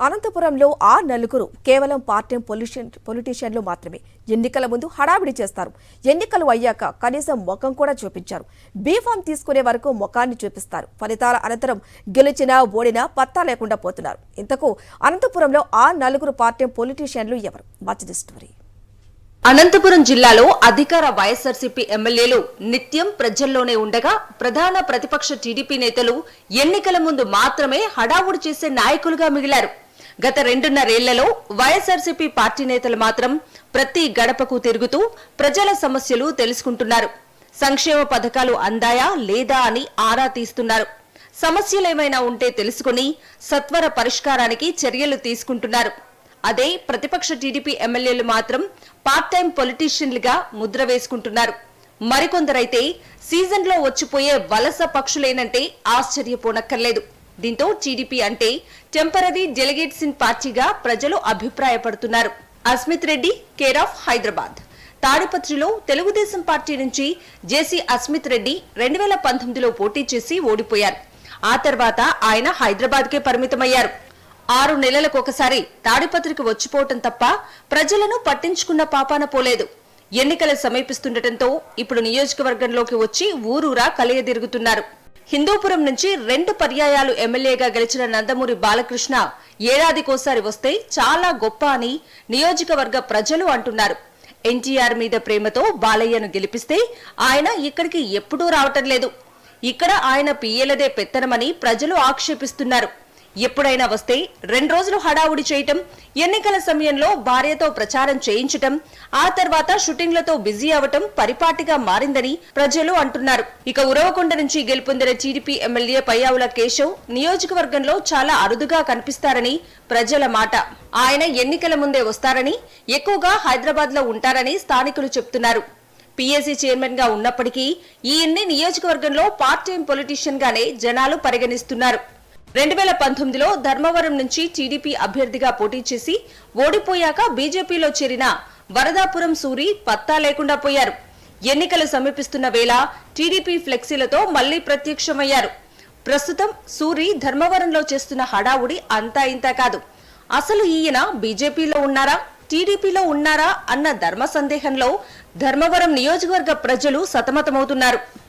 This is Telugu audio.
అనంతపురంలో ఆ నలుగురు కేవలం పార్టీ పొలిటీషియన్లు మాత్రమే. ఎన్నికల ముందు హడావిడి చేస్తారు. ఎన్నికలు అయ్యాక కనీసం ముఖం కూడా చూపించారు. బీఫామ్ తీసుకునే వరకు ముఖాన్ని చూపిస్తారు. ఫలితాల అనంతరం గెలిచినా ఓడినా పత్తా లేకుండా పోతున్నారు. ఇంతకు అనంతపురంలో ఆ నలుగురు పార్టీ పొలిటీషియన్లు ఎవరు? Watch the story. అనంతపురం జిల్లాలో అధికార వైఎస్ఆర్సీపీ ఎమ్మెల్యేలు నిత్యం ప్రజల్లోనే ఉండగా ప్రధాన ప్రతిపక్ష టీడీపీ నేతలు ఎన్నికల ముందు మాత్రమే హడావుడి చేసే నాయకులుగా మిగిలారు. గత 2.5 ఏళ్లలో వైఎస్ఆర్సీపీ పార్టీ నేతలు మాత్రం ప్రతి గడపకు తిరుగుతూ ప్రజల సమస్యలు తెలుసుకుంటున్నారు. సంక్షేమ పథకాలు అందాయా లేదా అని ఆరా తీస్తున్నారు. సమస్యలేమైనా ఉంటే తెలుసుకుని సత్వర పరిష్కారానికి చర్యలు తీసుకుంటున్నారు. అదే ప్రతిపక్ష టీడీపీ ఎమ్మెల్యేలు మాత్రం పార్ట్ టైం పొలిటీషియన్లుగా ముద్ర వేసుకుంటున్నారు. మరికొందరైతే సీజన్లో వచ్చిపోయే వలస పక్షులేనంటే ఆశ్చర్యపోనక్కర్లేదు. దీంతో టీడీపీ అంటే టెంపరరీ డెలిగేట్స్ ఇన్ పార్టీగా ప్రజలు అభిప్రాయపడుతున్నారు. Asmith Reddy care of Hyderabad. తాడిపత్రిలో తెలుగుదేశం పార్టీ నుంచి జేసీ అస్మిత్ రెడ్డి 2019లో పోటీ చేసి ఓడిపోయారు. ఆ తర్వాత ఆయన హైదరాబాద్కే పరిమితమయ్యారు. 6 నెలలకొకసారి తాడిపత్రికి వచ్చిపోవటం తప్ప ప్రజలను పట్టించుకున్న పాపాన పోలేదు. ఎన్నికలు సమీపిస్తుండటంతో ఇప్పుడు నియోజకవర్గంలోకి వచ్చి ఊరూరా కలియదిరుగుతున్నారు. హిందూపురం నుంచి 2 పర్యాయాలు ఎమ్మెల్యేగా గెలిచిన నందమూరి బాలకృష్ణ ఏడాదికోసారి వస్తే చాలా గొప్ప అని నియోజకవర్గ ప్రజలు అంటున్నారు. ఎన్టీఆర్ మీద ప్రేమతో బాలయ్యను గెలిపిస్తే ఆయన ఇక్కడికి ఎప్పుడూ రావటం లేదు. ఇక్కడ ఆయన పియ్యలదే పెత్తనమని ప్రజలు ఆక్షేపిస్తున్నారు. ఎప్పుడైనా వస్తే 2 రోజులు హడావుడి చేయటం, ఎన్నికల సమయంలో భార్యతో ప్రచారం చేయించటం, ఆ తర్వాత షూటింగ్లతో బిజీ అవటం పరిపాటిగా మారిందని ప్రజలు అంటున్నారు. ఇక ఉరవకొండ నుంచి గెలుపొందిన టీడీపీ ఎమ్మెల్యే పయ్యావుల కేశవ్ నియోజకవర్గంలో చాలా అరుదుగా కనిపిస్తారని ప్రజల మాట. ఆయన ఎన్నికల ముందే వస్తారని, ఎక్కువగా హైదరాబాద్ లో ఉంటారని స్థానికులు చెప్తున్నారు. పీఏసీ చైర్మన్ గా ఉన్నప్పటికీ ఈయన్ని నియోజకవర్గంలో పార్ట్ టైం పొలిటీషియన్ గానే జనాలు పరిగణిస్తున్నారు. 2019లో ధర్మవరం నుంచి టీడీపీ అభ్యర్థిగా పోటీ చేసి ఓడిపోయాక బీజేపీలో చేరిన వరదాపురం సూరి పత్తా లేకుండా పోయారు. ఎన్నికలు సమీపిస్తున్న వేళ టీడీపీ ఫ్లెక్సీలతో మళ్లీ ప్రత్యక్షమయ్యారు. ప్రస్తుతం సూరి ధర్మవరంలో చేస్తున్న హడావుడి అంతా ఇంతా కాదు. అసలు ఈయన బీజేపీలో ఉన్నారా, టీడీపీలో ఉన్నారా అన్న ధర్మ సందేహంలో ధర్మవరం నియోజకవర్గ ప్రజలు సతమతమవుతున్నారు.